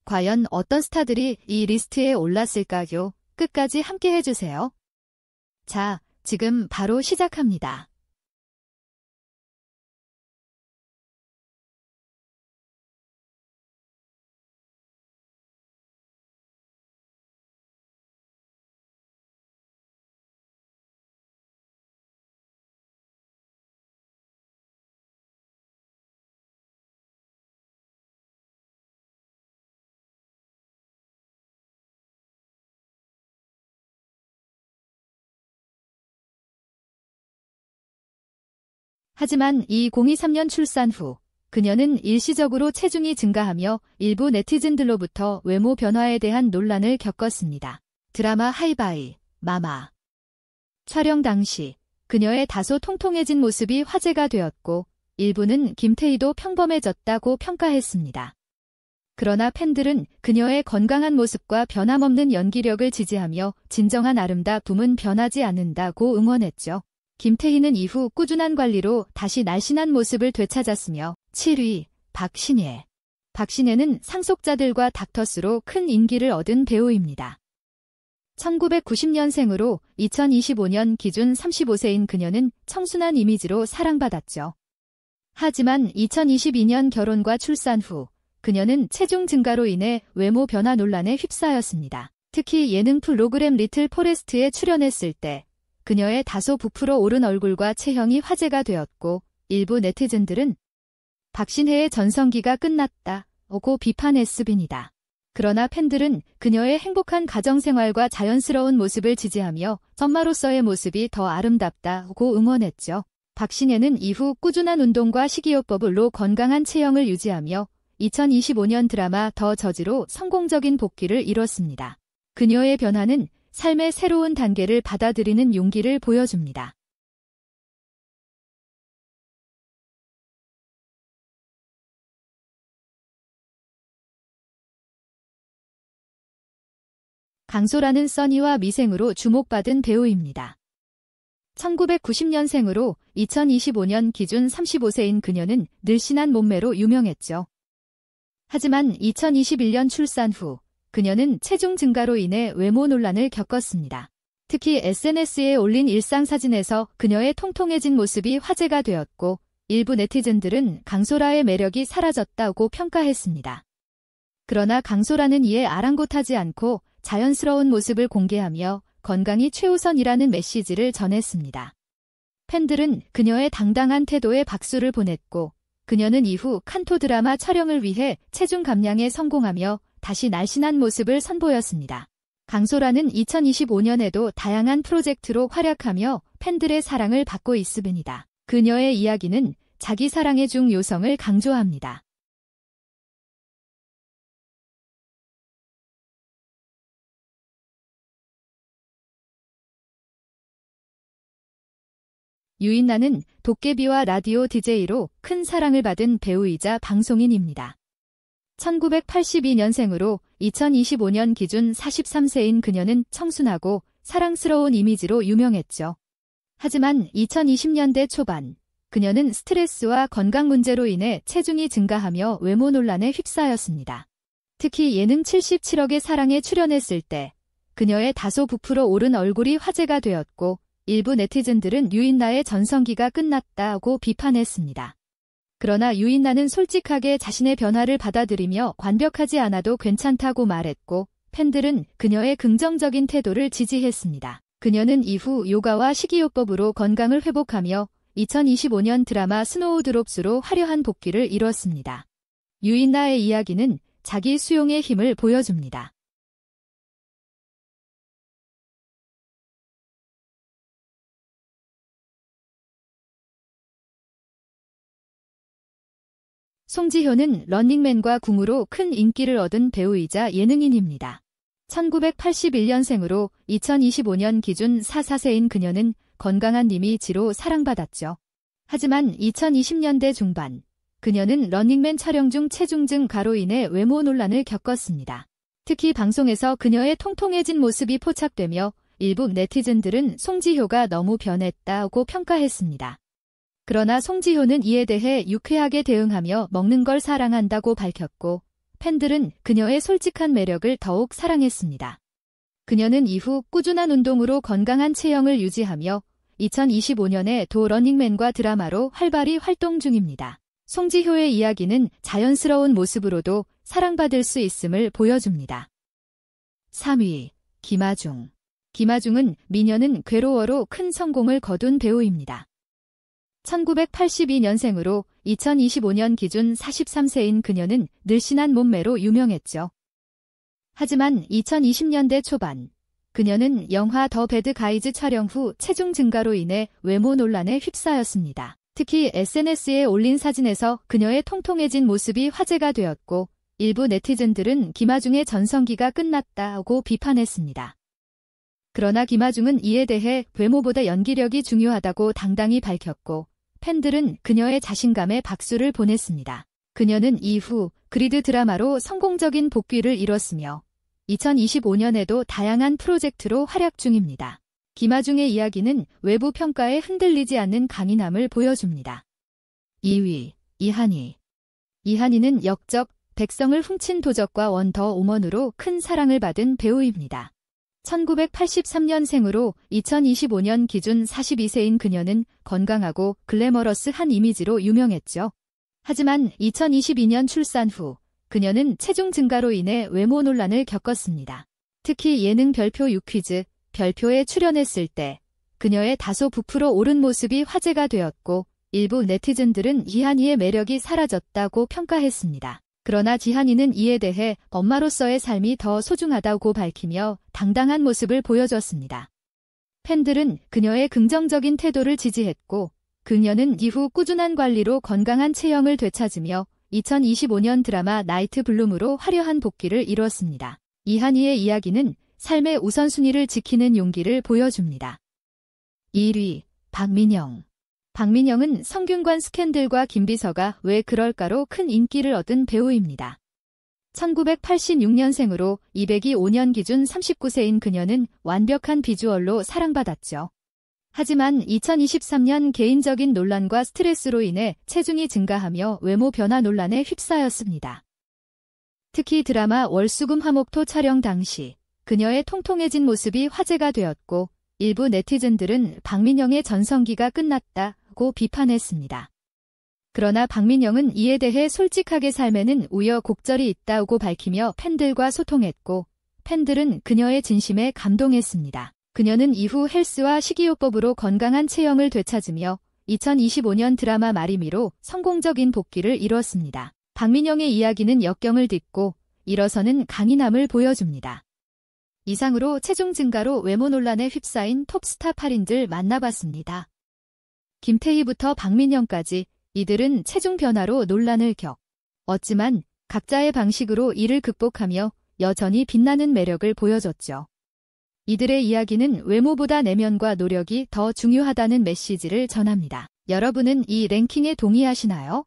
과연 어떤 스타들이 이 리스트에 올랐을까요? 끝까지 함께 해주세요. 자, 지금 바로 시작합니다. 하지만 2023년 출산 후 그녀는 일시적으로 체중이 증가하며 일부 네티즌들로부터 외모 변화에 대한 논란을 겪었습니다. 드라마 하이바이, 마마. 촬영 당시 그녀의 다소 통통해진 모습이 화제가 되었고 일부는 김태희도 평범해졌다고 평가했습니다. 그러나 팬들은 그녀의 건강한 모습과 변함없는 연기력을 지지하며 진정한 아름다움은 변하지 않는다고 응원했죠. 김태희는 이후 꾸준한 관리로 다시 날씬한 모습을 되찾았으며 7위, 박신혜. 박신혜는 상속자들과 닥터스로 큰 인기를 얻은 배우입니다. 1990년생으로 2025년 기준 35세인 그녀는 청순한 이미지로 사랑받았죠. 하지만 2022년 결혼과 출산 후 그녀는 체중 증가로 인해 외모 변화 논란에 휩싸였습니다. 특히 예능 프로그램 리틀 포레스트에 출연했을 때 그녀의 다소 부풀어 오른 얼굴과 체형이 화제가 되었고 일부 네티즌들은 박신혜의 전성기가 끝났다고 비판했습니다. 그러나 팬들은 그녀의 행복한 가정생활과 자연스러운 모습을 지지하며 엄마로서의 모습이 더 아름답다고 응원했죠. 박신혜는 이후 꾸준한 운동과 식이요법으로 건강한 체형을 유지하며 2025년 드라마 더 저지로 성공적인 복귀를 이뤘습니다. 그녀의 변화는 삶의 새로운 단계를 받아들이는 용기를 보여줍니다. 강소라는 써니와 미생으로 주목받은 배우입니다. 1990년생으로 2025년 기준 35세인 그녀는 늘씬한 몸매로 유명했죠. 하지만 2021년 출산 후 그녀는 체중 증가로 인해 외모 논란을 겪었습니다. 특히 SNS에 올린 일상사진에서 그녀의 통통해진 모습이 화제가 되었고 일부 네티즌들은 강소라의 매력이 사라졌다고 평가했습니다. 그러나 강소라는 이에 아랑곳하지 않고 자연스러운 모습을 공개하며 건강이 최우선이라는 메시지를 전했습니다. 팬들은 그녀의 당당한 태도에 박수를 보냈고 그녀는 이후 칸토 드라마 촬영을 위해 체중 감량에 성공하며 다시 날씬한 모습을 선보였습니다. 강소라는 2025년에도 다양한 프로젝트로 활약하며 팬들의 사랑을 받고 있습니다. 그녀의 이야기는 자기 사랑의 중요성을 강조합니다. 유인나는 도깨비와 라디오 DJ로 큰 사랑을 받은 배우이자 방송인입니다. 1982년생으로 2025년 기준 43세인 그녀는 청순하고 사랑스러운 이미지로 유명했죠. 하지만 2020년대 초반 그녀는 스트레스와 건강 문제로 인해 체중이 증가하며 외모 논란에 휩싸였습니다. 특히 예능 77억의 사랑에 출연했을 때 그녀의 다소 부풀어 오른 얼굴이 화제가 되었고 일부 네티즌들은 유인나의 전성기가 끝났다고 비판했습니다. 그러나 유인나는 솔직하게 자신의 변화를 받아들이며 완벽하지 않아도 괜찮다고 말했고 팬들은 그녀의 긍정적인 태도를 지지했습니다. 그녀는 이후 요가와 식이요법으로 건강을 회복하며 2025년 드라마 스노우드롭스로 화려한 복귀를 이뤘습니다. 유인나의 이야기는 자기 수용의 힘을 보여줍니다. 송지효는 런닝맨과 궁으로 큰 인기를 얻은 배우이자 예능인입니다. 1981년생으로 2025년 기준 44세인 그녀는 건강한 이미지로 사랑받았죠. 하지만 2020년대 중반 그녀는 런닝맨 촬영 중 체중 증가로 인해 외모 논란을 겪었습니다. 특히 방송에서 그녀의 통통해진 모습이 포착되며 일부 네티즌들은 송지효가 너무 변했다고 평가했습니다. 그러나 송지효는 이에 대해 유쾌하게 대응하며 먹는 걸 사랑한다고 밝혔고 팬들은 그녀의 솔직한 매력을 더욱 사랑했습니다. 그녀는 이후 꾸준한 운동으로 건강한 체형을 유지하며 2025년에 도 러닝맨과 드라마로 활발히 활동 중입니다. 송지효의 이야기는 자연스러운 모습으로도 사랑받을 수 있음을 보여줍니다. 3위, 김아중. 김아중은 미녀는 괴로워로 큰 성공을 거둔 배우입니다. 1982년생으로 2025년 기준 43세인 그녀는 늘씬한 몸매로 유명했죠. 하지만 2020년대 초반, 그녀는 영화 더 배드 가이즈 촬영 후 체중 증가로 인해 외모 논란에 휩싸였습니다. 특히 SNS에 올린 사진에서 그녀의 통통해진 모습이 화제가 되었고, 일부 네티즌들은 김아중의 전성기가 끝났다고 비판했습니다. 그러나 김아중은 이에 대해 외모보다 연기력이 중요하다고 당당히 밝혔고, 팬들은 그녀의 자신감에 박수를 보냈습니다. 그녀는 이후 그리드 드라마로 성공적인 복귀를 이뤘으며 2025년에도 다양한 프로젝트로 활약 중입니다. 김아중의 이야기는 외부 평가에 흔들리지 않는 강인함을 보여줍니다. 2위, 이한희. 이한희는 역적, 백성을 훔친 도적과 원더 우먼으로 큰 사랑을 받은 배우입니다. 1983년생으로 2025년 기준 42세인 그녀는 건강하고 글래머러스한 이미지로 유명했죠. 하지만 2022년 출산 후 그녀는 체중 증가로 인해 외모 논란을 겪었습니다. 특히 예능 별표 6퀴즈, 별표에 출연했을 때 그녀의 다소 부풀어 오른 모습이 화제가 되었고 일부 네티즌들은 이한희의 매력이 사라졌다고 평가했습니다. 그러나 지한이는 이에 대해 엄마로서의 삶이 더 소중하다고 밝히며 당당한 모습을 보여줬습니다. 팬들은 그녀의 긍정적인 태도를 지지했고 그녀는 이후 꾸준한 관리로 건강한 체형을 되찾으며 2025년 드라마 나이트 블룸으로 화려한 복귀를 이뤘습니다. 이한희의 이야기는 삶의 우선순위를 지키는 용기를 보여줍니다. 1위, 박민영. 박민영은 성균관 스캔들과 김비서가 왜 그럴까로 큰 인기를 얻은 배우입니다. 1986년생으로 205년 기준 39세인 그녀는 완벽한 비주얼로 사랑받았죠. 하지만 2023년 개인적인 논란과 스트레스로 인해 체중이 증가하며 외모 변화 논란에 휩싸였습니다. 특히 드라마 월수금 화목토 촬영 당시 그녀의 통통해진 모습이 화제가 되었고 일부 네티즌들은 박민영의 전성기가 끝났다고 비판했습니다. 그러나 박민영은 이에 대해 솔직하게 삶에는 우여곡절이 있다고 밝히며 팬들과 소통했고 팬들은 그녀의 진심에 감동했습니다. 그녀는 이후 헬스와 식이요법으로 건강한 체형을 되찾으며 2025년 드라마 마리미로 성공적인 복귀를 이뤘습니다. 박민영의 이야기는 역경을 딛고 일어서는 강인함을 보여줍니다. 이상으로 체중 증가로 외모 논란에 휩싸인 톱스타 8인들 만나봤습니다. 김태희부터 박민영까지 이들은 체중 변화로 논란을 겪었지만 각자의 방식으로 이를 극복하며 여전히 빛나는 매력을 보여줬죠. 이들의 이야기는 외모보다 내면과 노력이 더 중요하다는 메시지를 전합니다. 여러분은 이 랭킹에 동의하시나요?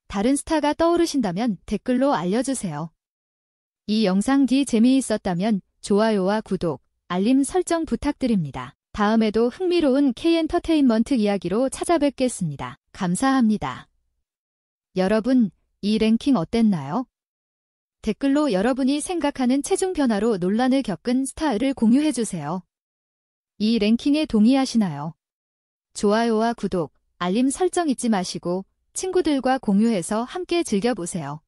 다른 스타가 떠오르신다면 댓글로 알려주세요. 이 영상 뒤 재미있었다면 좋아요와 구독, 알림 설정 부탁드립니다. 다음에도 흥미로운 K엔터테인먼트 이야기로 찾아뵙겠습니다. 감사합니다. 여러분, 이 랭킹 어땠나요? 댓글로 여러분이 생각하는 체중 변화로 논란을 겪은 스타를 공유해주세요. 이 랭킹에 동의하시나요? 좋아요와 구독, 알림 설정 잊지 마시고 친구들과 공유해서 함께 즐겨보세요.